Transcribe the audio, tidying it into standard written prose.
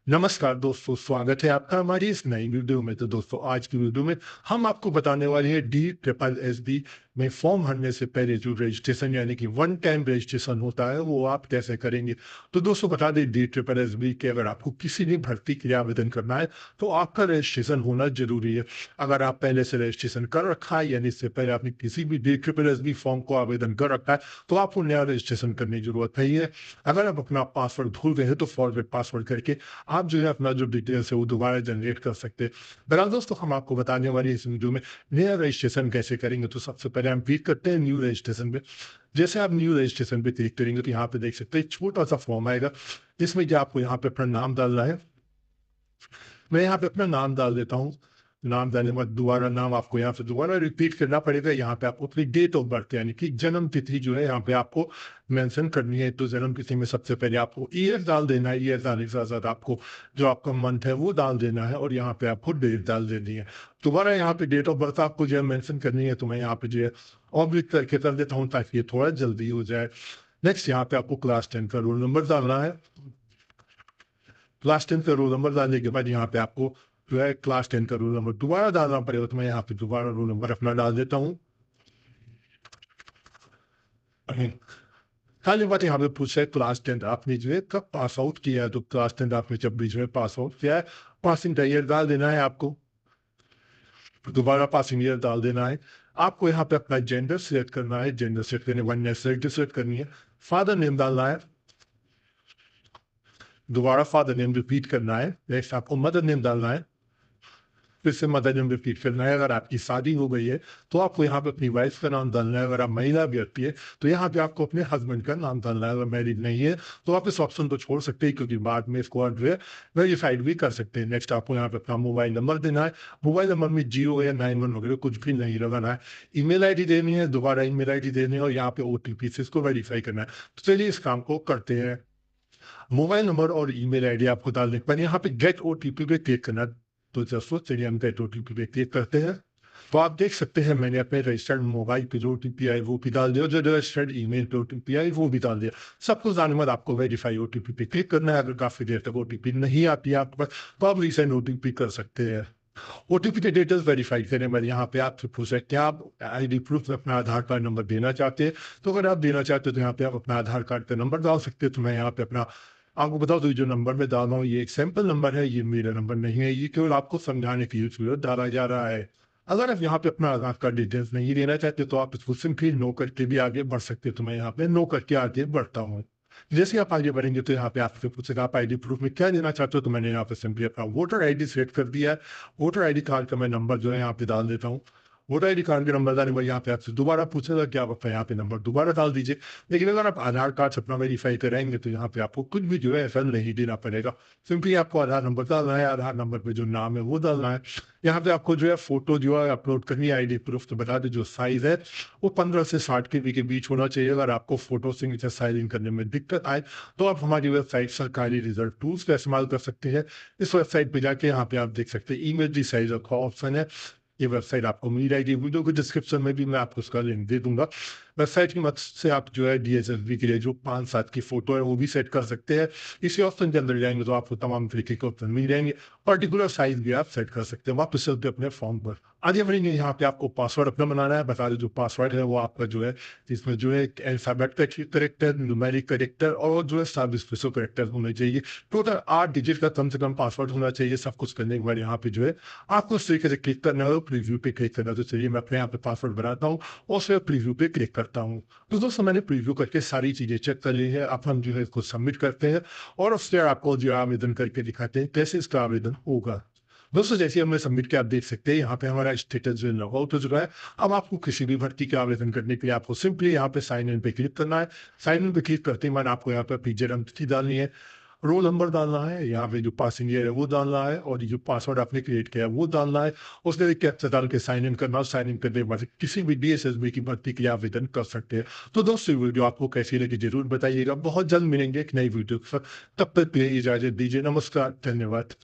नमस्कार दोस्तों, स्वागत है आपका हमारी इस नई वीडियो में। तो दोस्तों, आज की वीडियो में हम आपको बताने वाले हैं डी ट्रिपल एस बी में फॉर्म भरने से पहले जो रजिस्ट्रेशन यानी कि वन टाइम रजिस्ट्रेशन होता है वो आप कैसे करेंगे। तो दोस्तों, बता दें डी ट्रिपल एस बी के अगर आपको किसी भी भर्ती के लिए आवेदन करना है तो आपका रजिस्ट्रेशन होना जरूरी है। अगर आप पहले से रजिस्ट्रेशन कर रखा है यानी इससे पहले आपने किसी भी D triple S B form को आवेदन कर रखा है तो आपको नया रजिस्ट्रेशन करने की जरूरत नहीं है। अगर आप अपना पासवर्ड भूल गए हैं तो फॉरवर्ड पासवर्ड करके आप जो है अपना जो डिटेल्स है वो दोबारा जनरेट कर सकते हैं। बहरहाल दोस्तों, हम आपको बताने वाली इस वीडियो में नया रजिस्ट्रेशन कैसे करेंगे। तो सबसे पहले हम क्लिक करते हैं न्यू रजिस्ट्रेशन पे। जैसे आप न्यू रजिस्ट्रेशन पे क्लिक करेंगे तो यहाँ पे देख सकते हैं छोटा सा फॉर्म आएगा जिसमें कि आपको यहाँ पे अपना नाम डालना है। मैं यहाँ पे अपना नाम डाल देता हूँ। नाम डालने के बाद दोबारा नाम आपको यहाँ पे दोबारा रिपीट करना पड़ेगा। यहाँ पे आपको अपनी डेट ऑफ बर्थ यानी कि जन्म तिथि जो है यहाँ पे आपको मेंशन करनी है। तो जन्म तिथि में सबसे पहले आपको ईयर डाल देना है। ईयर डालने के साथ साथ आपको जो आपका मंथ है वो डाल देना है और यहाँ पे आपको डेट डाल देनी है। दोबारा यहाँ पे डेट ऑफ बर्थ आपको जो है मेंशन करनी है। तो मैं यहाँ पे जो है ऑब्लिक करके कर देता हूँ ताकि ये थोड़ा जल्दी हो जाए। नेक्स्ट यहाँ पे आपको क्लास 10 का रोल नंबर डालना है। क्लास 10 का रोल नंबर डालने के बाद यहाँ पे आपको जो है क्लास 10 का रोल नंबर दोबारा डालना पड़ेगा। तो मैं यहाँ पे दोबारा रोल नंबर अपना डाल देता हूँ। खाली बात यहाँ पे पूछा है क्लास 10 आपने जो है कब पास आउट किया है। तो क्लास 10 आपने जब भी जो है पास आउट किया है, पासिंग ईयर डाल देना है आपको। दोबारा पासिंग ईयर डाल देना है। आपको यहाँ पे अपना जेंडर सिलेक्ट करना है। जेंडर सिलेक्ट करने वन नेशनलिटी सिलेक्ट करनी है। फादर नेम डालना है। दोबारा फादर नेम रिपीट करना है। नेक्स्ट आपको मदर नेम डालना है। फिर से मदर नेम रिपीट करना है। अगर आपकी शादी हो गई है तो आपको यहाँ पे अपनी वाइफ का नाम डालना है। अगर आप महिला व्यक्ति है तो यहाँ पे आपको अपने हस्बैंड का नाम डालना है। अगर मैरिड नहीं है तो आप इस ऑप्शन को छोड़ सकते हैं क्योंकि बाद में इसको जो है वेरीफाइड भी कर सकते हैं। नेक्स्ट आपको यहाँ पे अपना मोबाइल नंबर देना है। मोबाइल नंबर में 0 या 91 वगैरह कुछ भी नहीं लगाना है। ईमेल आईडी देनी है। दोबारा ईमेल आईडी देनी है और यहाँ पे ओटीपी से इसको वेरीफाई करना है। तो चलिए इस काम को करते हैं। मोबाइल नंबर और ईमेल आईडी आपको डालने के बाद यहाँ पे गेट ओटीपी पे क्लिक करना। तो दोस्तों चलिए हम गेट ओटीपी पे क्लिक करते हैं। तो आप देख सकते हैं मैंने अपने रजिस्टर्ड मोबाइल पे जो ओटीपी आई वो भी डाल दिया, जो रजिस्टर्ड ईमेल पे ओटीपी आई वो भी डाल दिया। सब कुछ डालने के बाद आपको वेरीफाई ओटीपी पे क्लिक करना है। अगर काफी देर तक ओटीपी नहीं आती है आपके पास तो आप रीसेंड ओटीपी कर सकते हैं। ओटीपी के डिटेल्स वेरीफाई करने में यहाँ पे आपसे पूछ रहे हैं क्या आप आईडी प्रूफ में अपना आधार कार्ड नंबर देना चाहते हैं। तो अगर आप देना चाहते हैं तो यहाँ पे आप अपना आधार कार्ड का नंबर डाल सकते हैं। तो मैं यहाँ पे अपना आपको बताओ तो जो नंबर मैं डाल रहा हूँ ये एक सैंपल नंबर है, ये मेरा नंबर नहीं है, ये केवल आपको समझाने के लिए डाला जा रहा है। अगर आप यहाँ पे अपना आधार कार्ड डिटेल्स नहीं देना चाहते तो आप इसको सिंपली नो करके भी आगे बढ़ सकते हैं। तो मैं यहाँ पे नो करके आगे बढ़ता हूँ। जैसे आप आगे बढ़ेंगे तो यहाँ पे आपसे पूछेगा आप आईडी प्रूफ में क्या देना चाहते हो। तो मैंने यहाँ पे सिंपली अपना वोटर आईडी सेलेक्ट कर दिया है। वोटर आईडी कार्ड का मैं नंबर जो है यहाँ पे डाल देता हूँ। वोटर आईडी कार्ड का नंबर डालने के बाद यहाँ पे आपसे दोबारा पूछेगा कि आप अपना यहाँ पे नंबर दोबारा डाल दीजिए। लेकिन अगर आप आधार कार्ड से अपना वेरीफाई कराएंगे तो यहाँ पे आपको कुछ भी जो है ऐसा नहीं देना पड़ेगा। सिंपली आपको आधार नंबर डालना है। आधार नंबर पे जो नाम है वो डालना है। यहाँ पे आपको जो है फोटो जो है अपलोड करनी है। आईडी प्रूफ तो बता दें जो साइज है वो 15 से 60 KB के बीच होना चाहिए। अगर आपको फोटो सिग्नेचर साइजिंग करने में दिक्कत आए तो आप हमारी वेबसाइट सरकारी रिजल्ट टूल्स का इस्तेमाल कर सकते हैं। इस वेबसाइट पे जाके यहाँ पे आप देख सकते हैं इमेज साइज का ऑप्शन है। ये वेबसाइट आपको मिल जाएगी। वीडियो के डिस्क्रिप्शन में भी मैं आपको उसका लिंक दे दूंगा। वेबसाइट की मदद से आप जो है DSSSB के लिए जो 5-7 की फोटो है वो भी सेट कर सकते हैं। इसी ऑप्शन के अंदर जाएंगे तो आपको तमाम तरीके के ऑप्शन मिल जाएंगे। पर्टिकुलर साइज भी आप सेट कर सकते हैं। वापस चलते अपने फॉर्म पर आगे बढ़ेंगे। यहाँ पे आपको पासवर्ड अपना बनाना है। बता दें जो पासवर्ड है वो आपका जो है इसमें जो है अल्फाबेट का करेक्टर, न्यूमेरिक करेक्टर और जो है सब स्पेशल करेक्टर होने चाहिए। टोटल 8 डिजिट का कम से कम पासवर्ड होना चाहिए। सब कुछ करने के बाद यहाँ पे जो है आपको इस तरीके से क्लिक करना है। प्रीव्यू पे क्लिक करना। तो चलिए मैं अपने यहाँ पे पासवर्ड बनाता हूँ और फिर प्रीव्यू पे क्लिक करता हूँ। तो दोस्तों मैंने प्रीव्यू करके सारी चीजें चेक कर ली है। अब हम जो है इसको सबमिट करते हैं और उससे आपको जो आवेदन करके दिखाते हैं कैसे इसका आवेदन होगा। दोस्तों जैसे हमने सबमिट किया आप देख सकते हैं यहाँ पे हमारा स्टेटस जो लॉग आउट हो चुका है। अब आपको किसी भी भर्ती के आवेदन करने के लिए आपको सिंपली यहाँ पे साइन इन पे क्लिक करना है। साइन इन पे क्लिक करते ही बाद आपको यहाँ पे पीजे तिथि डालनी है, रोल नंबर डालना है, यहाँ पे जो पासिंग ईयर है वो डालना है और जो पासवर्ड आपने क्रिएट किया है वो डालना है। उसने एक कैप्चा डाल के साइन इन करना। साइन इन करने के बाद किसी भी DSSB की भर्ती के लिए आवेदन कर सकते हैं। तो दोस्तों वीडियो आपको कैसी लगी जरूर बताइएगा। बहुत जल्द मिलेंगे एक नई वीडियो के साथ। तब तक के लिए इजाजत दीजिए। नमस्कार, धन्यवाद।